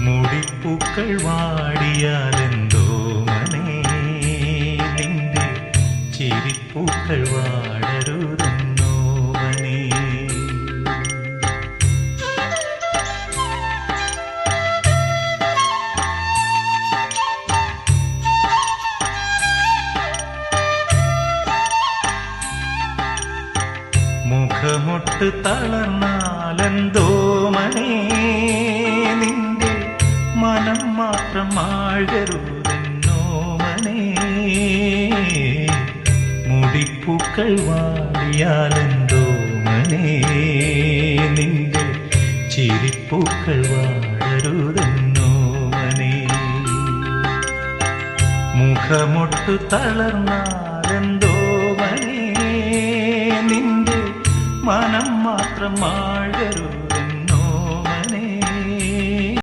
മുടിപ്പൂക്കൾ വാടിയാലെന്തോ മനെ നിന്റെ ചിരിപ്പൂക്കൾ വാടരുതെന്നോ മനെ. മുഖമൊട്ട് തളർന്നാലെന്തോ മനെ നിന്റെ മനം മാത്രം ആഴരുതെന്നോ മനെ. മുടിപ്പൂക്കൾ വാടിയാലെന്തോ മനെ നിന്റെ ചിരിപ്പൂക്കൾ വാടരുതെന്നോ മനെ. മുഖമൊട്ട് തളർന്നാലെന്തോ മനെ നിന്റെ മനം മാത്രം ആഴരുത്